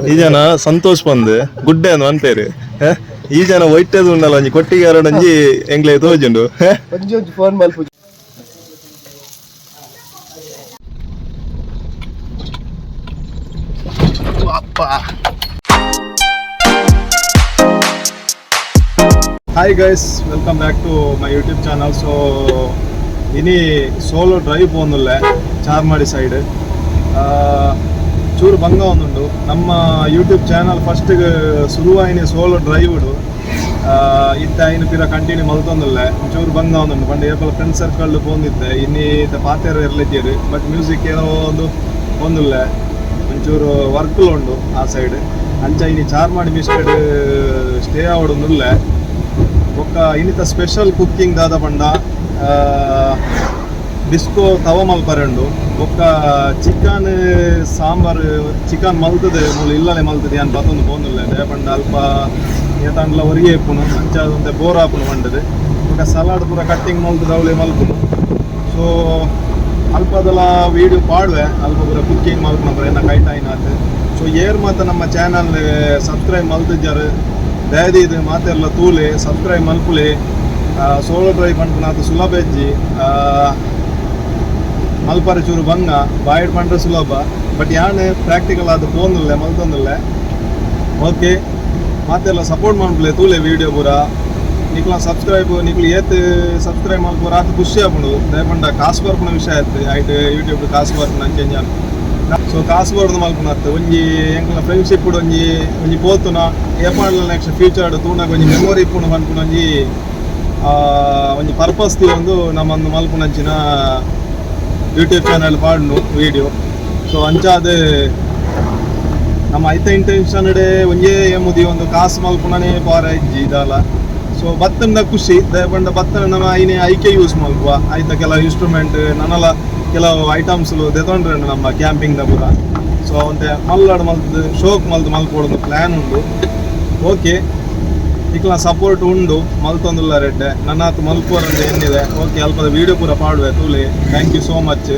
ಈ ಜನ ಸಂತೋಷ್ ಬಂದು ಗುಡ್ಡೆ ಅನ್ನು ಅಂಪೇರು ಈ ಜನ ಒಯ್ಟದು ಉಂಡಲ್ಲ ಒಂಜಿ ಕೊಟ್ಟಿಗೆ ಎರಡಂಜಿ ಎಂಗ್ಲೇ ತೋಜುಂಡು ಫೋನ್ ಮಲ್ಪು ಅಪ್ಪ. Hi guys, welcome back to my YouTube channel. So ಇನಿ ಸೋಲೋ ಡ್ರೈವ್ ಪೋನುಲ್ಲೆ ಚಾರ್ಮಾಡಿ ಸೈಡ್ ಚೂರು ಬಂಗ ಒಂದುಂಡು ನಮ್ಮ ಯೂಟ್ಯೂಬ್ ಚಾನಲ್ ಫಸ್ಟಿಗೆ ಶುರುವಾಯಿನಿ ಸೋಲೋ ಡ್ರೈವ್ಡು ಇತ್ತ ಇನ್ನು ಪಿರ ಕಂಟಿನ್ಯೂ ಮಲ್ತೊಂದುಲ್ಲೆ ಚೂರು ಬಂಗ ಒಂದುಂಡು ಪಂಡ ಏಪಲ ಫ್ರೆಂಡ್ ಸರ್ಕಲ್ ಪೋಂದಿದ್ದೆ ಇನ್ನಿ ಪಾತೆರ ಇರ್ಲಿದ್ದೀರಿ ಬಟ್ ಮ್ಯೂಸಿಕ್ ಏನೋ ಒಂದುಲ್ಲೆ ಒಂಚೂರು ವರ್ಕ್ಲು ಉಂಡು ಆ ಸೈಡ್ ಅಂಚ ಇನಿ ಚಾರ್ಮಾಡಿ ಮಿಸ್ಟೆಡ್ ಸ್ಟೇ ಆವಡುಂದುಲ್ಲೆ ಬೊಕ್ಕ ಇನ್ನಿತ ಸ್ಪೆಷಲ್ ಕುಕ್ಕಿಂಗ್ ದಾದ ಪಂಡ ಡಿಸ್ಕೋ ತವ ಮಲ್ಪರೆಂಡು ಬೊಕ್ಕ ಚಿಕನ್ ಸಾಂಬಾರು ಚಿಕನ್ ಮಲ್ತದೆ ಮೂಲ ಇಲ್ಲಲೆ ಮಲ್ತದೆ ಏನು ಬತ್ತೊಂದು ಪೋಂದುಲ್ಲೆ ದೇ ಪಂಡ ಅಲ್ಪ ಏತಂಡ್ಲ ಹೊರಗೆ ಇಪ್ಪುನು ಅಂಚ ಅದೊಂದೆ ಬೋರ್ ಹಾಪುನು ಪಂಡದು ಬೊಕ್ಕ ಸಲಾಡ್ ಪೂರ ಕಟ್ಟಿಂಗ್ ಮಲ್ತದೆ ಅವಳೆ ಮಲ್ಪುನು. ಸೊ ಅಲ್ಪದೆಲ್ಲ ವೀಡಿಯೋ ಪಾಡುವೆ ಅಲ್ಪ ಪೂರ ಕುಕ್ಕಿಂಗ್ ಮಲ್ಪುನ ಏನ ಕೈಟಾಯ್ನಾತ್. ಸೊ ಏರ್ ಮಾತ್ರ ನಮ್ಮ ಚಾನಲ್ ಸಬ್ಸ್ಕ್ರೈಬ್ ಮಲ್ತಿದ್ದಾರೆ ದಯದಿ ಇದು ಮಾತೆಲ್ಲ ತೂಲೆ ಸಬ್ಸ್ಕ್ರೈಬ್ ಮಲ್ಪುಲೆ ಸೋಲೋ ಡ್ರೈವ್ ಪಂಡ್ಪುನಾತ ಸುಲಭ ಹೆಜ್ಜಿ ಮಲ್ಪರೆ ಚೂರು ಬಂಗ ಬಾಯ್ಡ್ ಪಂಡ್ರೆ ಸುಲಭ ಬಟ್ ಯಾನೆ ಪ್ರಾಕ್ಟಿಕಲ್ ಆದ ಪೋಂದುಲ್ಲೆ ಮಲ್ತೊಂದುಲ್ಲೆ. ಓಕೆ ಮಾತೆಲ್ಲ ಸಪೋರ್ಟ್ ಮಾಡ್ಬುಲೆ ತೂಲೆ ವೀಡಿಯೋ ಪೂರ ನಿಕ್ಲ ಸಬ್ಸ್ಕ್ರೈಬ್ ನಿಕ್ಲು ಏತ್ ಸಬ್ಸ್ಕ್ರೈಬ್ ಮಲ್ಪುರ ಆತ ಖುಷಿ ಆಗ್ಬಿಡು ದಯಪಂಡ ಕಾಸು ಬರ್ಪುನ ವಿಷಯ ಆಯ್ತು ಆಯ್ತು ಯೂಟ್ಯೂಬ್ ಕಾಸು ಬರ್ಪುನ ಅಂಚೆಂಜಾನು. ಸೊ ಕಾಸು ಬರ್ದು ಮಲ್ಪುನತ್ತು ಒಂಜಿ ಎಂಕ್ಲ ಫ್ರೆಂಡ್ಶಿಪ್ ಒಂಜಿ ಪೋತುನ ಏಪಾಡ್ಲ ನೆಕ್ಸ್ಟ್ ಫ್ಯೂಚರ್ ತೂನಾಗ ಒಂಜಿ ಮೆಮೊರಿ ಇಪ್ಪುನು ಪನ್ಪುನ ಒಂಜಿ ಪರ್ಪಸ್ ಒಂದು ನಮ್ಮೊಂದು ಮಲ್ಪುನಂಚಿನ ಯೂಟ್ಯೂಬ್ ಚಾನಲ್ ಪಾಡ್ನು ವೀಡಿಯೋ. ಸೊ ಅಂಚಾದ ನಮ್ಮ ಐತ ಇಂಟೆನ್ಷನ್ ಡೇ ಒಂಜೇ ಎಂಬುದು ಒಂದು ಕಾಸು ಮಲ್ಪುನೇ ಪಾರ ಇಜ್ಜಿ ಇದಲ್ಲ. ಸೊ ಬತ್ತಂಡ ಖುಷಿ ದಯಪಂಡ ಬತ್ತನ ನಮ್ಮ ಐನೇ ಐಕೆ ಯೂಸ್ ಮಲ್ಪುವ ಆಯ್ತ ಕೆಲವು ಇನ್ಸ್ಟ್ರೂಮೆಂಟ್ ನನ್ನಲ್ಲ ಕೆಲವು ಐಟಮ್ಸ್ಲು ದೆತೊಂಡ್ರೆ ನಮ್ಮ ಕ್ಯಾಂಪಿಂಗ್ದ ಪೂರ. ಸೊ ಅಂತೆ ಮಲ್ಲಾಡು ಮಲ್ತದು ಶೋಕ್ ಮಲ್ಪೊಡೋದು ಪ್ಲ್ಯಾನ್ ಉಂಡು. ಓಕೆ ಇಕ್ಲ ಸಪೋರ್ಟ್ ಉಂಡು ಮಲ್ತೊಂದುಲ್ಲ ರೆಡ್ಡೆ ನನ್ನಾತು ಮಲ್ಪೋರಂತ ಏನಿದೆ. ಓಕೆ ಅಲ್ಪದ ವೀಡಿಯೋ ಪೂರ ಪಾಡುವೆ ತೂಲೆ. Thank you so much.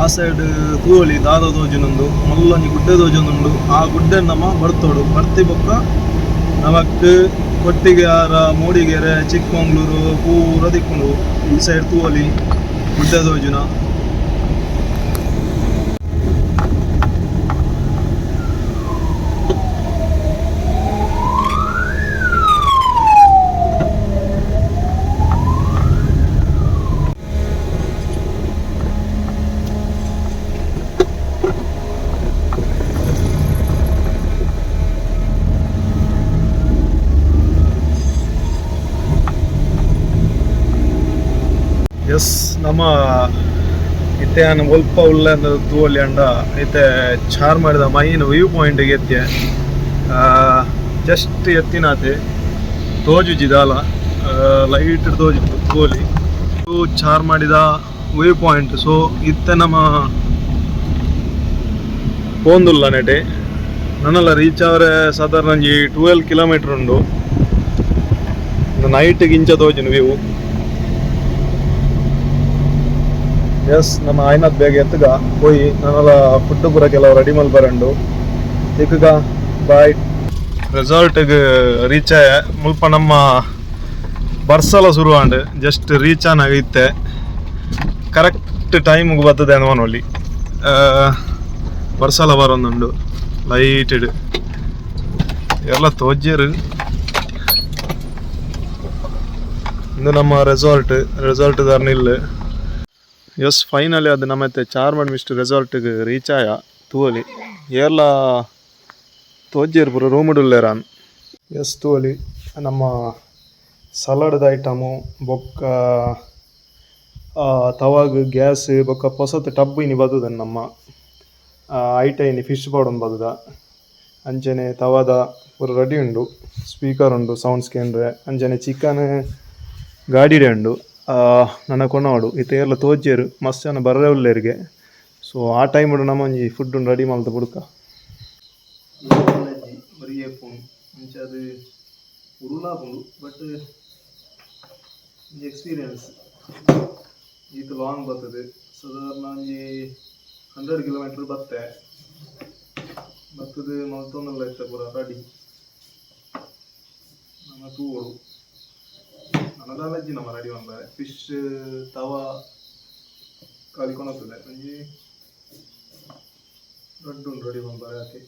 ಆ ಸೈಡ್ ತೂವಳಿ ದಾದ ತೋಜುನೊಂದು ಮಲ್ಲೊಂಜಿ ಗುಡ್ಡೆ ತೋಜೊಂದುಂಡು ಆ ಗುಡ್ಡೆ ನಮ್ಮ ಬರ್ತೋಡು ಬರ್ತಿ ಬೊಕ್ಕ ನಮಕ್ ಕೊಟ್ಟಿಗೆರ ಮೂಡಿಗೆರೆ ಚಿಕ್ಕಮಂಗ್ಳೂರು ಪೂರ ದಿಕ್ಕುಂಡು ಈ ಸೈಡ್ ತೂವಳಿ ಗುಡ್ಡೆ ತೋಜುನ. ಎಸ್ ನಮ್ಮ ಇತ್ತೆ ನಾನು ಒಲ್ಪ ಉಳ್ಳೆ ತೂವಲ್ಲಿ ಅಂಡ ಇತ್ತೆ ಚಾರ್ ಮಾಡಿದ ಮೈನ್ ವ್ಯೂ ಪಾಯಿಂಟ್ಗೆ ಎತ್ತೆ ಜಸ್ಟ್ ಎತ್ತಿನಾತೆ ತೋಜುಜಿ ದಾಲ ಲೈಟ್ ತೋಜು ತೂವಲಿ ಚಾರ್ ಮಾಡಿದ ವ್ಯೂ ಪಾಯಿಂಟ್. ಸೊ ಇತ್ತೆ ನಮ್ಮ ಪೋಂದುಲ್ಲ ನೆಟೆ ನನ್ನೆಲ್ಲ ರೀಚ್ ಅವರೆ ಸಾಧಾರಣ 12 ಕಿಲೋಮೀಟರ್ ಉಂಡು ನೈಟ್ಗೆ ಇಂಚ ತೋಜುನು ವ್ಯೂ. ಎಸ್ ನಮ್ಮ ಆಯ್ನದ್ ಬೇಗ ಎತ್ತಗ ಹೋಗಿ ನಾನೆಲ್ಲ ಫುಡ್ ಪೂರ ಕೆಲವು ರೆಡಿ ಮಲ್ ಬರಂಡು ಈಗ ಬಾಯ್ ರೆಸಾರ್ಟ್ಗೆ ರೀಚ್ ಆಯ ಮುಲ್ಪ ನಮ್ಮ ಬರ್ಸಲ ಶುರು ಆಂಡ್ ಜಸ್ಟ್ ರೀಚ್ ಆನಾಗೈತೆ ಕರೆಕ್ಟ್ ಟೈಮ್ಗೆ ಬರ್ತದೆ ಅನ್ನೋಲಿ ಬರ್ಸಲ ಬರೋಂದುಂಡು ಲೈಟೆಡ್ ಎಲ್ಲ ತೋಜ್ಯರು. ಇದು ನಮ್ಮ ರೆಸಾರ್ಟ್ ದಾರ್ನಿಲ್. ಎಸ್ ಫೈನಲಿ ಅದು ನಮ್ಮತ್ತೆ ಚಾರ್ಮಾಡಿ ಮಿಸ್ಟ್ ರೆಸಾರ್ಟ್ಗೆ ರೀಚ್ ಆಯ ತೂವಲಿ ಎಲ್ಲ ತೋಜ್ಜೇರು ಪೂರ ರೂಮುಡುಲ್ಲೇರಾನ್. ಎಸ್ ತೂವಲಿ ನಮ್ಮ ಸಲಾಡ್ದ ಐಟಮು ಬೊಕ್ಕ ತವಾಗ್ ಗ್ಯಾಸ್ ಬೊಕ್ಕ ಪೊಸತ್ ಟಬ್ ಇನಿ ಬದುದ ನಮ್ಮ ಐಟ ಇನಿ ಫಿಶ್ ಪಾಡೊಂದು ಬದುದ ಅಂಚನೆ ತವಾದ ಪೂರ ರೆಡಿ ಉಂಡು. ಸ್ಪೀಕರ್ ಉಂಡು, ಸೌಂಡ್ ಸ್ಕ್ಯಾನ್ರೆ ಅಂಚನೆ ಚಿಕನ್ ಗಾಡಿಡೆ ಉಂಡು. ನನ್ನ ಕೊನವಾಡು ಇತ್ತೆ ಏರ್ಲ ತೋಜೇರು ಮಸ್ತ್ ಜನ ಬರ್ರೆ ಉಳ್ಳೇರಿಗೆ. ಸೊ ಆ ಟೈಮ್ ನಮ್ಮ ಒಂಜಿ ಫುಡ್ ರೆಡಿ ಮಲ್ತ ಬುಡ್ಕ ಬರೀ ಪೋನು ಅಂಚ ಅದು ಉರುಳಾಪುಂಡು ಬಟ್ ಎಕ್ಸ್ಪೀರಿಯನ್ಸ್ ಈತ ಲಾಂಗ್ ಬರ್ತದೆ. ಸಾಧಾರಣ ಒಂಜಿ 100 ಕಿಲೋಮೀಟರ್ ಬತ್ತೆ ಬರ್ತದೆ. ಮಲ್ತೊಂದಲ್ಲ ಇತ್ತ ಪೂರ ರೆಡಿ ನಮ್ಮ ತೂವೋಡು ನನಗಾಲಜ್ಜಿ ನಮ್ಮ ರೆಡಿ ಮಾಡ್ತಾರೆ. ಫಿಶ್ ತವ ಕಾಲಿಕೊಣತ್ತದೆ ಒಂಜಿ ದೊಡ್ಡ ಉಂಡು ರೆಡಿ ಮಾಡ್ತಾರೆ ಯಾಕೆ.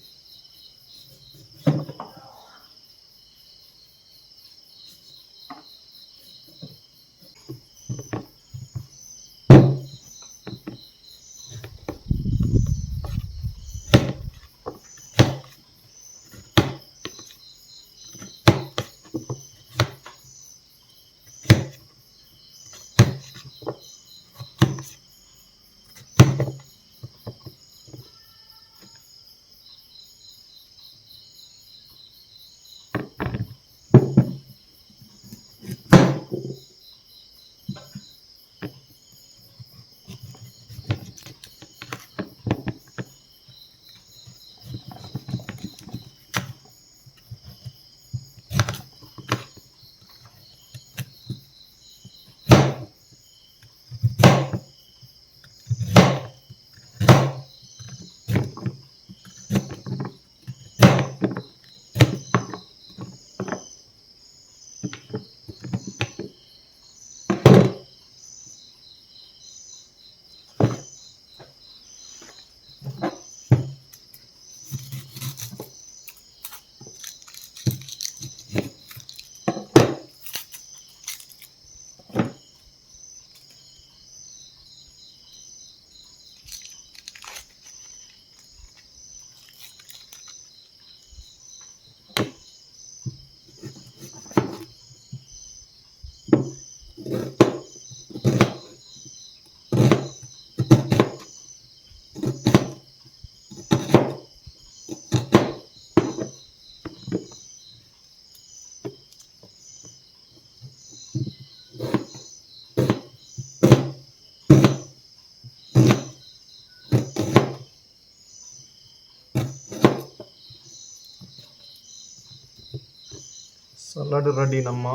Salad ready. ನಮ್ಮ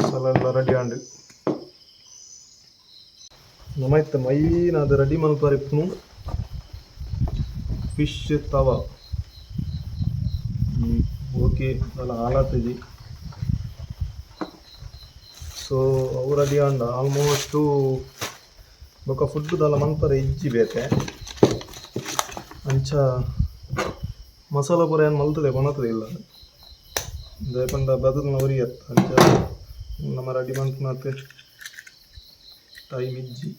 ಸಲಾಡ್ ರೆಡಿ ಆಂಡ್ ನಮೈತ ಮೈನ್ ಅದು ರೆಡಿ ಮಲ್ಪರಿಪ್ಪುನು ಫಿಶ್ ತವ ಓಕೆ ಅಲ್ಲ ಹಾಳಾಗ್ತದೆ. ಸೊ ಅವು ರೆಡಿ ಆಂಡ ಆಲ್ಮೋಸ್ಟು ಬೊಕ್ಕ ಫುಡ್ದಲ್ಲ ಮಲ್ಪರೆ ಇಜ್ಜಿ ಬೇತೆ ಅಂಚ ಮಸಾಲ ಪೂರ ಏನು ಮಲ್ತದೆ ಕೊನತದೆ ಇಲ್ಲ ದಯಪಂಡ ಬದುಲ್ನ ಉರಿಯತ್ತ ಅಂಚ ನಮ್ಮ ರೆಡಿ ಮಲ್ಪನತ್ತೆ ಟೈಮ್ ಇಜ್ಜಿ.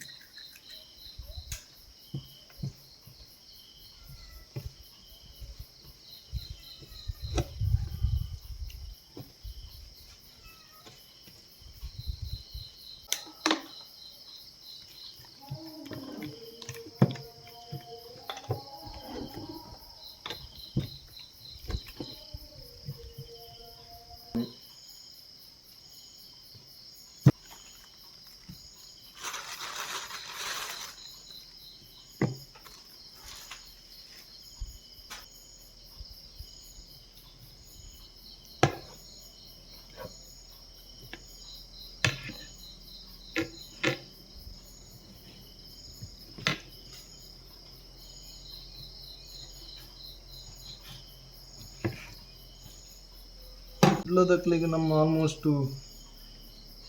ಇಲ್ಲದಕ್ಲಿಗೆ ನಮ್ಮ ಆಲ್ಮೋಸ್ಟು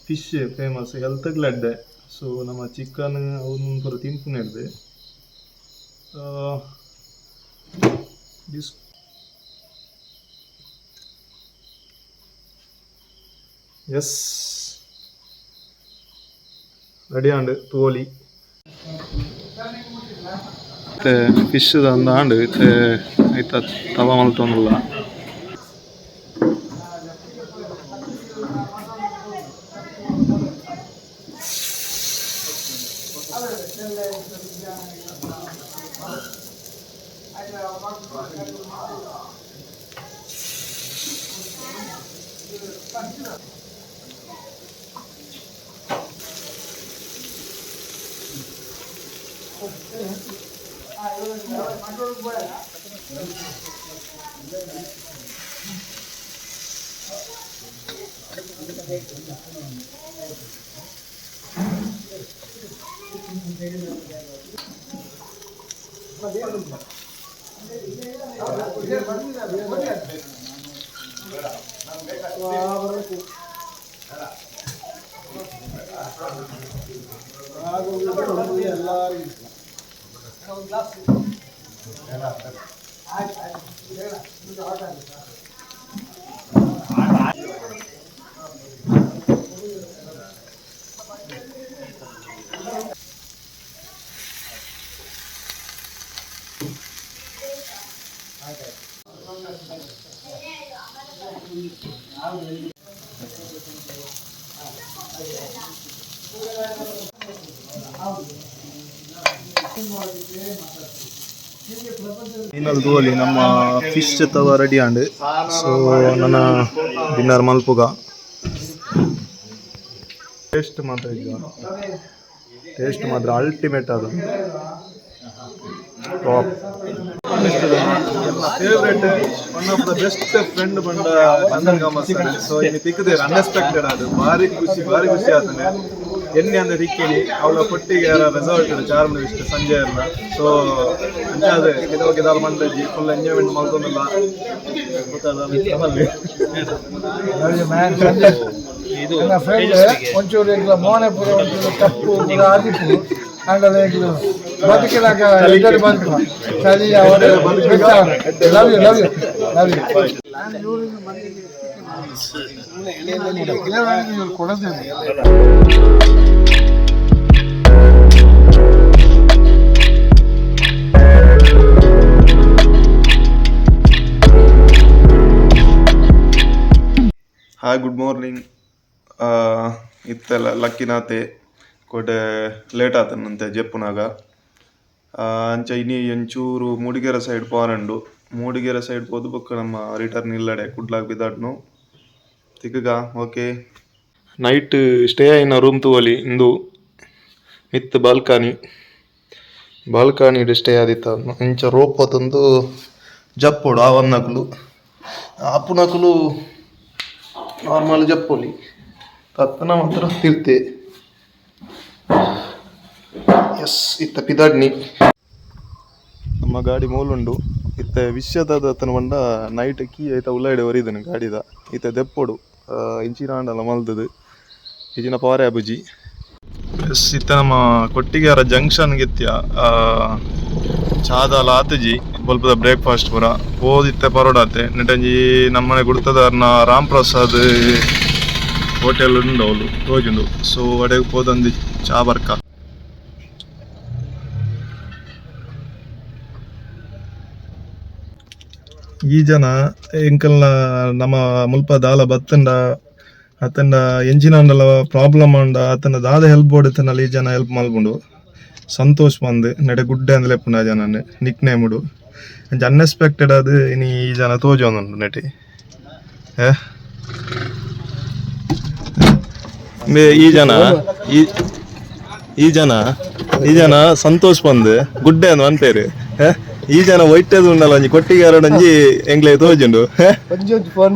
ಫಿಶ್ ಫೇಮಸ್ ಹೆಲ್ತ್ಗೆ ಅಡ್ಡೆ. ಸೊ ನಮ್ಮ ಚಿಕನ್ ಅವನು ಪೂರ ತಿನ್ಪುನೆ ಹಿಡ್ದೆ ದಿಸ್ ಎಸ್ ರೆಡಿ ಆಂಡ್ ತೋಲಿ ಫಿಶ್ ಅಂದ ಆಂಡ್ ಐತ ತವ ಮಲ್ತೊಂದುಲ್ಲ. ಮೀನಲ್ ಗೋಲಿ ನಮ್ಮ ಫಿಶ್ ತವ ರೆಡಿ ಆಂಡ್ ಸೊ ನನ್ನ ಡಿನ್ನರ್ ಮಲ್ಪುಗ ಟೇಸ್ಟ್ ಮಾತ್ರ ಈಗ ಟೇಸ್ಟ್ ಮಾತ್ರ ಅಲ್ಟಿಮೇಟ್ ಅದು top favourite one of the best friend ಬಂದ ಚಂದನ್ ಕಾಮತ್ ಸರ್ ಸೊ ಇನ್ನು ತಿಕ್ಕದೇರು ಅನ್ಎಕ್ಸ್ಪೆಕ್ಟೆಡ್ ಅದು ಭಾರಿ ಖುಷಿ ಆಗ್ತಾನೆ ಎಣ್ಣೆ ಅಂದ್ರೆ ತಿಕ್ಕಿನಿ ಅವಳ ಪೊಟ್ಟಿಗೆ ಯಾರ ರೆಸಾರ್ಟ್ ಚಾರ್ಮಿ ಇಷ್ಟ ಸಂಜೆ ಎಲ್ಲ ಸೊ ಅದೇ ಗಿದಾಲ್ ಮಂಡಜಿ ಫುಲ್ ಎಂಜಾಯ್ಮೆಂಟ್ ಮಾಡ್ಕೊಂಡಲ್ಲ ಒಂಚೂರು ಮೋನೆಪುರ ಒಂಚೂರು ಕಪ್ಪು ಆದಿಪು ಹಂಗಲ್ಲ ಬದುಕಿನಾಗ ಎದುರು ಬಂತು ಸರಿ ಅವರು love you love you love you ಕೊಡೋದೇನೆ. Hi good morning. ಇತ್ತೆಲ್ಲ ಲಕ್ಕಿನಾತೆ ಕೊಡೆ ಲೇಟ್ ಆತನಂತೆ ಜೆಪ್ಪುನಾಗ ಅಂಚ ಇನಿ ಎಂಚೂರು ಮೂಡಿಗೆರೆ ಸೈಡ್ ಪಾರಂಡು ಮೂಡಿಗೆರೆ ಸೈಡ್ ಪೋದು ಬೊಕ್ಕ ನಮ್ಮ ರಿಟರ್ನ್ ಇಲ್ಲಡೆ ಕುಡ್ಲಾಗ್ ಬಿದ್ದಾಡ್ನು ತಿಕ್ಕಗ ಓಕೆ ನೈಟ್ ಸ್ಟೇ ಆಯಿನ ರೂಮ್ ತೂವಲಿ ಇಂದು ಮಿತ್ ಬಾಲ್ಕನಿ ಸ್ಟೇ ಆದಿತ್ತ ಇಂಚ ರೋಪ್ ತಂದು ಜಪ್ಪೋಡು ಆವನ್ನಕುಲು ಆಪುನಕುಲು ನಾರ್ಮಲ್ ಜಪ್ಪೊಲಿ ತತ್ತನ ಮಾತ್ರ ತಿರ್ತೆ ಎಸ್ ಇತ್ತ ಪಿದಾಡ್ನಿ ನಮ್ಮ ಗಾಡಿ ಮೂಲುಂಡು ಇತ್ತ ವಿಶ್ಯದ ಬಂಡ ನೈಟ್ ಕೀ ಐತ ಉಳ್ಳಾಡೆ ಒರಿದನು ಗಾಡಿದ ಇತ್ತ ದೆಪ್ಪೊಡು ಇಂಚಿನಾಂಡಲ ಮಲ್ದದು ಇಜಿನ ಪಾರೆ ಅಬುಜಿ ಎಸ್ ಇತ್ತ ನಮ್ಮ ಕೊಟ್ಟಿಗೆರ ಜಂಕ್ಷನ್ ಗೆತ್ಯ ಚಾದಾಲ ಆತಜಿ ಬಲ್ಪದ ಬ್ರೇಕ್ಫಾಸ್ಟ್ ಪೂರ ಓದಿತ್ತೆ ಪರೋಡಾತೆ ನೆಟಂಜಿ ನಮ್ಮನೆ ಗುಡ್ತದಾರ್ನ ರಾಮ್ ಪ್ರಸಾದ್ ಹೋಟೆಲ್ ಉಂಡು ಅವಳು ತೋಜುಂಡು ಸೊ ಅಡೆಗೆ ಹೋದಂದು ಚಾ ಬರ್ಕ ಈ ಜನ ಎಂಕಲ್ನ ನಮ್ಮ ಮುಲ್ಪ ದಾಲ ಬತ್ತಂಡ ಅತಂಡ ಎಂಜಿನ ಪ್ರಾಬ್ಲಮ್ ಅಂಡ ಅತನ ದಾದ ಹೆಲ್ಪ್ ಬೋಡಿತನಲ್ಲಿ ಈ ಜನ ಹೆಲ್ಪ್ ಮಲ್ಪುಂಡು ಸಂತೋಷ್ ಬಂದು ನಡೆ ಗುಡ್ಡೆ ಅಂದ್ಲೆಪ್ಪುಂಡು ಆ ಜನ ನಿಕ್ ನೇಮುಡು ಅನ್ಎಕ್ಸ್ಪೆಕ್ಟೆಡ್ ಅದು ಇನಿ ಈ ಜನ ತೋಜೊಂದುಂಡು ನೆಟಿ ಈ ಜನ ಸಂತೋಷ್ ಬಂದು ಗುಡ್ಡೆ ಅಂದ್ ಅನ್ಪೇರು ಈ ಜನ ಒಯ್ಟದು ಉಂಡಲ್ಲ ಒಂಜಿ ಕೊಟ್ಟಿಗೆ ಎರಡಂಜಿ ಎಂಗ್ಲೆ ತೋಜುಂಡು ಫೋನ್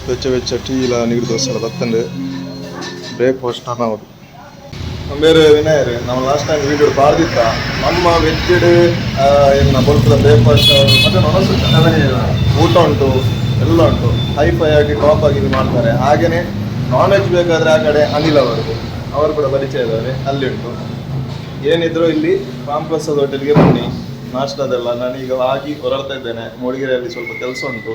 ಬೆಚ್ಚ ಬೆಚ್ಚ ಟೀ ಇಲ್ಲ ನೀರು ದೋಸೆ ಬತ್ತಂಡು ಬ್ರೇಕ್ಫಾಸ್ಟ್ ಅನ್ನೋದು ಬೇರೆ ವಿನಯರ್ ನಾವು ಲಾಸ್ಟ್ ಟೈಮ್ ವೀಡಿಯೋ ಬಾರ್ದಿತ್ತ ನಮ್ಮ ವೆಜ್ಜಡ್ ಏನು ಬಲ್ಪದ ಬ್ರೇಕ್ಫಾಸ್ಟ್ ಮತ್ತೆ ಊಟ ಉಂಟು ಎಲ್ಲ ಉಂಟು ಹೈಫೈ ಆಗಿ ಟಾಪ್ ಆಗಿ ಮಾಡ್ತಾರೆ. ಹಾಗೆಯೇ ನಾನ್ ವೆಜ್ ಬೇಕಾದರೆ ಆ ಕಡೆ ಅನಿಲ್ ಅವರು ಕೂಡ ಪರಿಚಯ ಇದ್ದಾರೆ, ಅಲ್ಲಿ ಉಂಟು. ಏನಿದ್ರು ಇಲ್ಲಿ ರಾಮ್ ಪ್ರಸಾದ್ ಹೋಟೆಲ್ಗೆ ಬನ್ನಿ, ನಾಷ್ಟದೆಲ್ಲ ನಾನೀಗ ಆಗಿ ಹೊರಡ್ತಾ ಇದ್ದೇನೆ. ಮೂಡಿಗೆರೆಯಲ್ಲಿ ಸ್ವಲ್ಪ ಕೆಲಸ ಉಂಟು.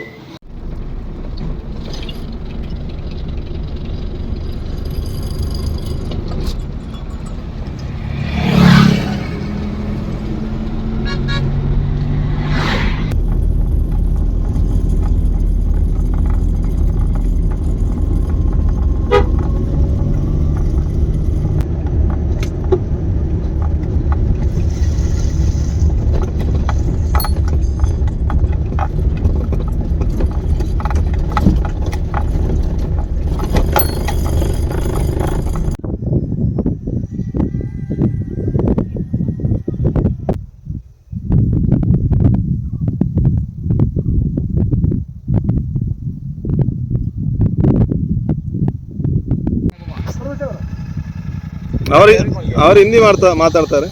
ಅವ್ರು ಹಿಂದಿ ಮಾತಾಡ್ತಾರೆ,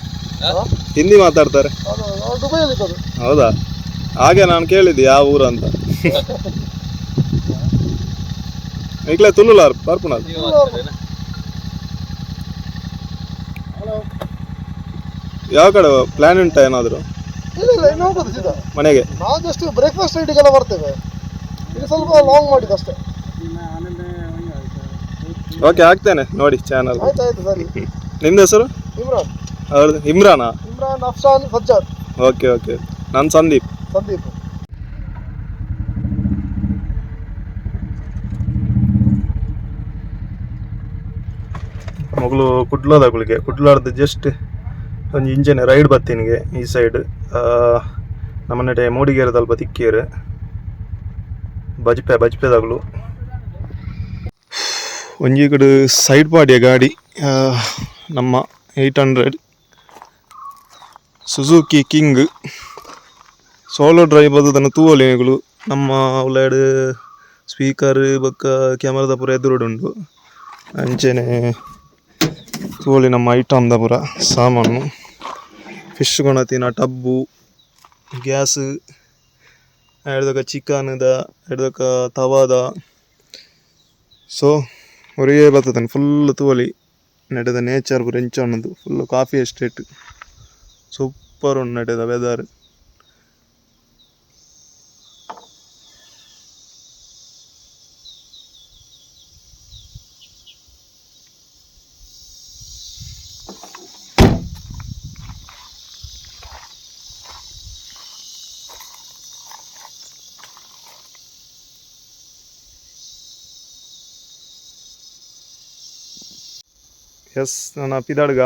ಹಿಂದಿ ಮಾತಾಡ್ತಾರೆ. ಹೌದಾ? ಹಾಗೆ ನಾನು ಕೇಳಿದ್ದೆ ಯಾವ ಊರು ಅಂತ. ಈಗಲೇ ತುಳುಲಾರ್ ಬರ್ಪುಣ ಯಾವ ಕಡೆ ಪ್ಲಾನ್ ಉಂಟಾ ಏನಾದ್ರು ಮನೆಗೆ? ನಾವು ಜಸ್ಟ್ ಬ್ರೇಕ್ಫಾಸ್ಟ್ ರೆಡಿಗೆಲ್ಲ ಬರ್ತೇವೆ, ಇದು ಸ್ವಲ್ಪ ಲಾಂಗ್ ಮಾಡಿದ್ದು ಅಷ್ಟೇ. ಓಕೆ, ಆಗ್ತೇನೆ ನೋಡಿ ಚಾನಲ್. ಆಯ್ತಾಯ್ತು ಸರಿ. ನಿಮ್ದು ಹೆಸರು? ಇಮ್ರಾನ್. ಹೌದು, ಇಮ್ರಾನಾ? ಇಮ್ರಾನ್ ಅಫ್ಸಾನ್ ಫಜ್ಜಾದ್. ಓಕೆ ಓಕೆ, ನಾನು ಸಂದೀಪ್. ಸಂದೀಪ್. ಮೊಗಲು ಕುಡ್ಲಾರ್ದು ಜಸ್ಟ್ ಒಂದು ಇಂಜನ್ ರೈಡ್ ಬತ್ತೀನಿಗೆ ಈ ಸೈಡ್ ನಮ್ಮ ನಡೆ ಮೂಡಿಗೆರೆ ಸ್ವಲ್ಪ ತಿಕ್ಕೇರು ಬಜ್ಪೆದಾಗಲು ಒಂಜಿ ಕಡೆ ಸೈಡ್ ಪಾಡಿಯ ಗಾಡಿ ನಮ್ಮ 800 ಸುಜುಕಿ ಕಿಂಗ್ ಸೋಲೋ ಡ್ರೈವ್ ಬದದನ್ನು ತೂವಲಿಗಳು ನಮ್ಮ ಉಳ್ಳಾಡು ಸ್ಪೀಕರ್ ಬೊಕ್ಕ ಕ್ಯಾಮರಾದ ಪೂರ ಎದುರುಡುಂಡು ಅಂಚೆನೆ ತೂವಲಿ ನಮ್ಮ ಐಟಮ್ದ ಪೂರ ಸಾಮಾನು ಫಿಶ್ ಕೊಣತಿನ ಟಬ್ಬು ಗ್ಯಾಸ್ ಹಿಡ್ದಕ ಚಿಕನ್ದ ಹಿಡ್ದಕ ತವಾದ ಸೊ ಒರೇ ಬರ್ತದೆ ಫುಲ್ ತೂವಲಿ ನಡೆದ ನೇಚರ್ ಪೂರ ಎಂಚ ಅನ್ನೋದು ಫುಲ್ ಕಾಫಿ ಎಸ್ಟೇಟ್ ಸೂಪರ್ ಉಂಡು ನಡೆದ ವೆದರ್. ಎಸ್ ನನ್ನ ಪಿದಾಡ್ಗ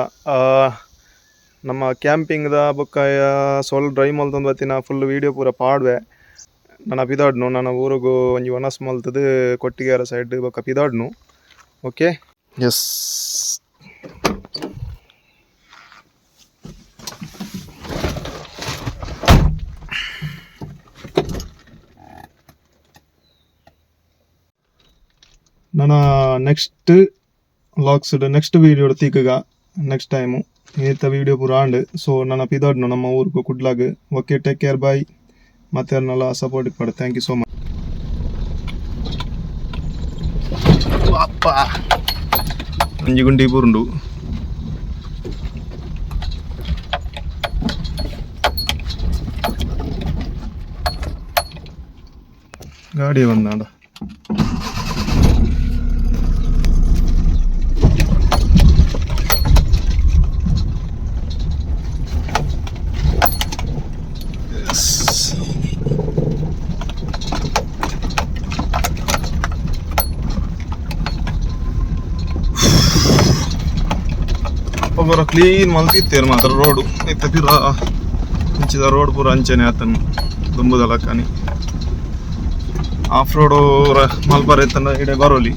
ನಮ್ಮ ಕ್ಯಾಂಪಿಂಗ್ದ ಬೊಕ್ಕಾಯ ಸೋಲ್ ಡ್ರೈವ್ ಮಲ್ತೊಂದು ಬತ್ತಿನ ಫುಲ್ ವೀಡಿಯೋ ಪೂರ ಪಾಡ್ವೆ ನನ್ನ ಪಿದಾಡ್ನು ನನ್ನ ಊರಿಗೂ ಒಂಜಿ ವನಸ್ ಮಲ್ತದು ಕೊಟ್ಟಿಗೆರ ಸೈಡ್ ಬೊಕ್ಕ ಪಿದಾಡ್ನು. ಓಕೆ ಎಸ್ ನನ್ನ ನೆಕ್ಸ್ಟ್ ವ್ಲಾಗ್ಸ್ ನೆಕ್ಸ್ಟ್ ವೀಡಿಯೋ ತೀಕಗ ನೆಕ್ಸ್ಟ್ ಟೈಮು ಏತ ವೀಡಿಯೋ ಪೂರ ಆಂಡ್ ಸೊ ನನ್ನ ಪಿದಾಡ್ನು ನಮ್ಮ ಊರಿಗೂ ಕುಡ್ಲಾಗ್. Okay, take care, bye. ಮತ್ತೆ ಅವ್ರನ್ನೆಲ್ಲ ಸಪೋರ್ಟ್ ಪಡೆ. Thank you so much. ಅಪ್ಪ ಒಂಜಿ ಗುಂಡಿ ಪೂರುಂಡು ಗಾಡಿ ಬಂದಾಂಡ. ಒಬ್ಬರ ಕ್ಲೀನ್ ಮಲ್ತಿತ್ತೇರು ಮಾತ್ರ ರೋಡು ಇತ್ತ ಪಿರ ಹಂಚಿದ ರೋಡ್ ಪೂರ ಅಂಚನೆ ಆತನು ದುಂಬುದಲ್ಲ ಕಾನಿ ಆಫ್ ರೋಡು ಮಲ್ಪರ ಇತ್ತಂಡ ಇಡೆ ಬರೋಲಿ.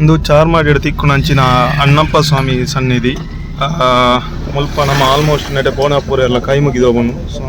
ಇಂದು ಚಾರ್ಮಾಡಿ ತಿಕ್ಕುನಂಚಿನ ಅಣ್ಣಪ್ಪ ಸ್ವಾಮಿ ಸನ್ನಿಧಿ ಮುಲ್ಪ ನಮ್ಮ ಆಲ್ಮೋಸ್ಟ್ ನೆಡೆ ಬೋನಾಪುರ ಎಲ್ಲ ಕೈ ಮುಗಿದೋಗನು. ಸೊ